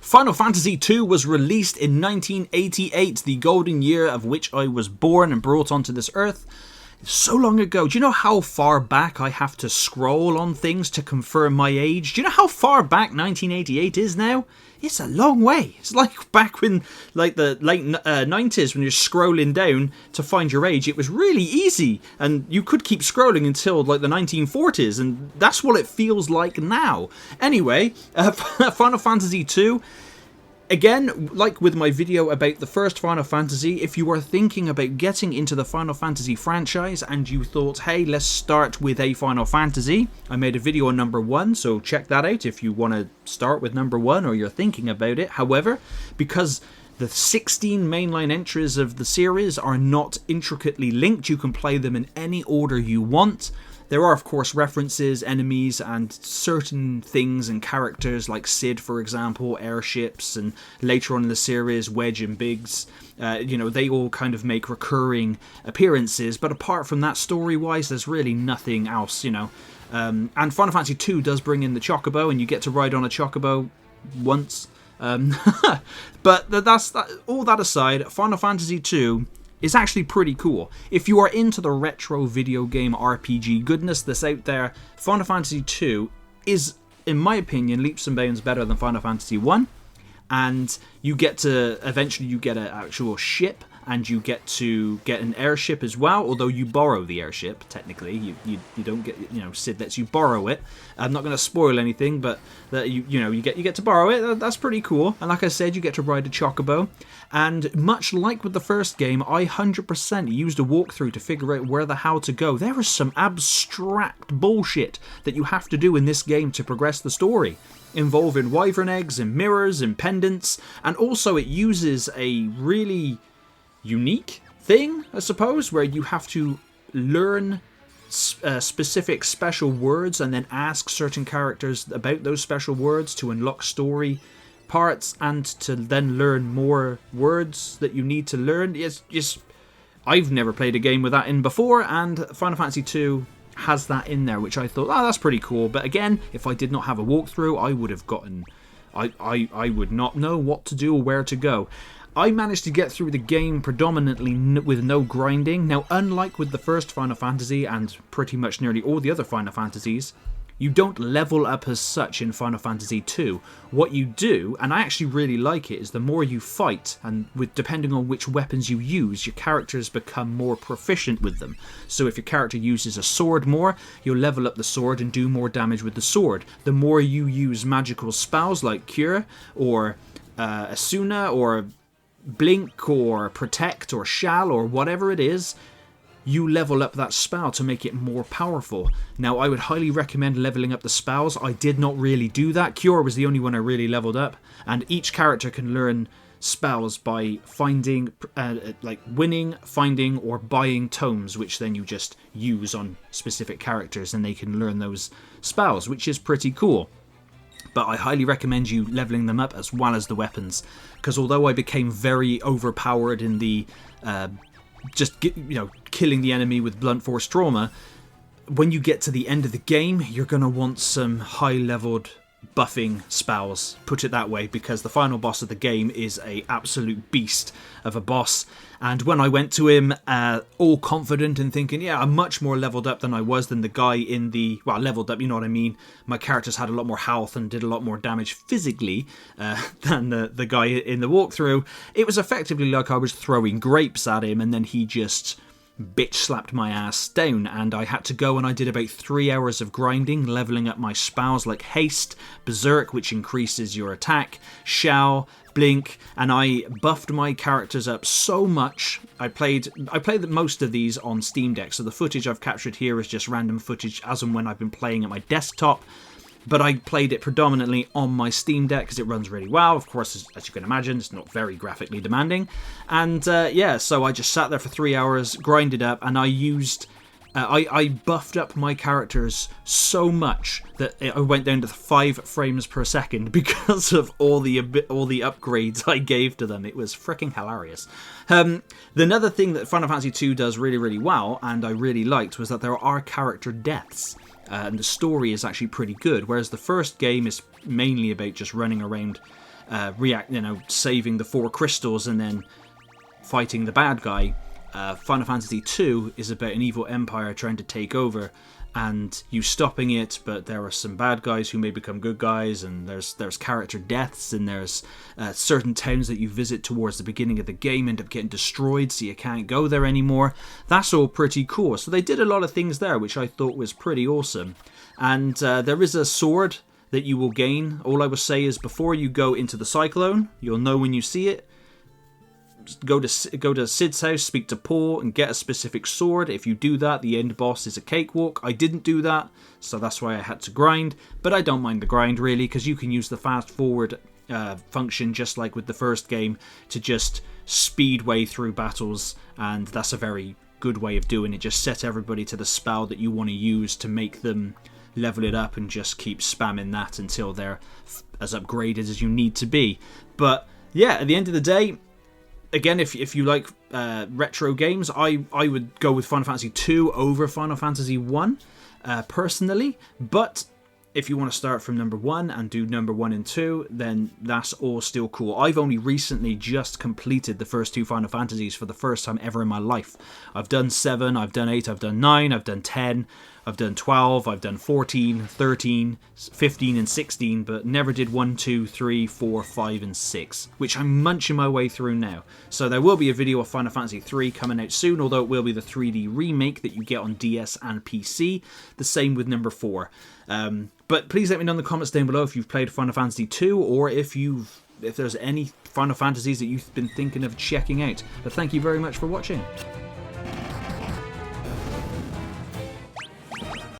Final Fantasy II was released in 1988, the golden year of which I was born and brought onto this earth. So long ago. Do you know how far back I have to scroll on things to confirm my age? Do you know how far back 1988 is now? It's a long way. It's like back when, like the late 90s, when you're scrolling down to find your age, it was really easy. And you could keep scrolling until like the 1940s, and that's what it feels like now. Anyway, Final Fantasy II. Again, like with my video about the first Final Fantasy, if you are thinking about getting into the Final Fantasy franchise and you thought, hey, let's start with a Final Fantasy, I made a video on number 1, so check that out if you want to start with number 1 or you're thinking about it. However, because the 16 mainline entries of the series are not intricately linked, you can play them in any order you want. There are, of course, references, enemies, and certain things and characters like Cid, for example, airships, and later on in the series, Wedge and Biggs. They all kind of make recurring appearances, but apart from that, story-wise, there's really nothing else, And Final Fantasy II does bring in the Chocobo, and you get to ride on a Chocobo once. But that's all that aside, Final Fantasy II is actually pretty cool. If you are into the retro video game RPG goodness that's out there, Final Fantasy II is, in my opinion, leaps and bounds better than Final Fantasy I. And you get an actual ship, and you get to get an airship as well, although you borrow the airship, technically. You don't get, Cid lets you borrow it. I'm not going to spoil anything, but that you get to borrow it. That's pretty cool. And like I said, you get to ride a Chocobo. And much like with the first game, I 100% used a walkthrough to figure out where the hell to go. There is some abstract bullshit that you have to do in this game to progress the story, involving wyvern eggs and mirrors and pendants. And also it uses a really unique thing, I suppose, where you have to learn specific special words and then ask certain characters about those special words to unlock story parts and to then learn more words that you need to learn. I've never played a game with that in before, and Final Fantasy II has that in there, which I thought, that's pretty cool. But again, if I did not have a walkthrough, I would have gotten... I would not know what to do or where to go. I managed to get through the game predominantly with no grinding. Now, unlike with the first Final Fantasy and pretty much nearly all the other Final Fantasies, you don't level up as such in Final Fantasy II. What you do, and I actually really like it, is the more you fight, and depending on which weapons you use, your characters become more proficient with them. So if your character uses a sword more, you'll level up the sword and do more damage with the sword. The more you use magical spells like Cure, or Asuna, or Blink, or Protect, or Shall, or whatever it is, you level up that spell to make it more powerful. Now, I would highly recommend leveling up the spells. I did not really do that. Cure was the only one I really leveled up, and each character can learn spells by finding, winning, finding, or buying tomes, which then you just use on specific characters, and they can learn those spells, which is pretty cool. But I highly recommend you leveling them up as well as the weapons, because although I became very overpowered in the killing the enemy with blunt force trauma, when you get to the end of the game, you're going to want some high-leveled buffing spells, put it that way, because the final boss of the game is a absolute beast of a boss. And when I went to him all confident and thinking, I'm much more leveled up than I was than the guy in the... Well, leveled up, you know what I mean? My characters had a lot more health and did a lot more damage physically than the guy in the walkthrough. It was effectively like I was throwing grapes at him, and then he just bitch slapped my ass down, and I had to go and I did about 3 hours of grinding, leveling up my spells like Haste, Berserk, which increases your attack, Shall, Blink, and I buffed my characters up so much. I played most of these on Steam Deck, so the footage I've captured here is just random footage as and when I've been playing at my desktop. But I played it predominantly on my Steam Deck because it runs really well. Of course, as you can imagine, it's not very graphically demanding. And so I just sat there for 3 hours, grinded up, and I used... I buffed up my characters so much that I went down to 5 frames per second because of all the upgrades I gave to them. It was freaking hilarious. Another thing that Final Fantasy II does really, really well, and I really liked, was that there are character deaths. And the story is actually pretty good, whereas the first game is mainly about just running around saving the 4 crystals and then fighting the bad guy. Final Fantasy II is about an evil empire trying to take over, and you stopping it, but there are some bad guys who may become good guys, and there's character deaths, and there's certain towns that you visit towards the beginning of the game end up getting destroyed, so you can't go there anymore. That's all pretty cool. So they did a lot of things there, which I thought was pretty awesome. And there is a sword that you will gain. All I will say is before you go into the Cyclone, you'll know when you see it. Go to Cid's house, speak to Paul, and get a specific sword. If you do that, the end boss is a cakewalk. I didn't do that, so that's why I had to grind. But I don't mind the grind, really, because you can use the fast forward function, just like with the first game, to just speedway through battles, and that's a very good way of doing it. Just set everybody to the spell that you want to use to make them level it up, and just keep spamming that until they're as upgraded as you need to be. But yeah, at the end of the day, again, if you like retro games, I would go with Final Fantasy 2 over Final Fantasy 1, personally. But if you want to start from number 1 and do number 1 and 2, then that's all still cool. I've only recently just completed the first 2 Final Fantasies for the first time ever in my life. I've done 7, I've done 8, I've done 9, I've done 10, I've done 12, I've done 14, 13, 15 and 16, but never did 1, 2, 3, 4, 5 and 6, which I'm munching my way through now. So there will be a video of Final Fantasy 3 coming out soon, although it will be the 3D remake that you get on DS and PC. The same with number 4. But please let me know in the comments down below if you've played Final Fantasy 2, or if there's any Final Fantasies that you've been thinking of checking out. But thank you very much for watching.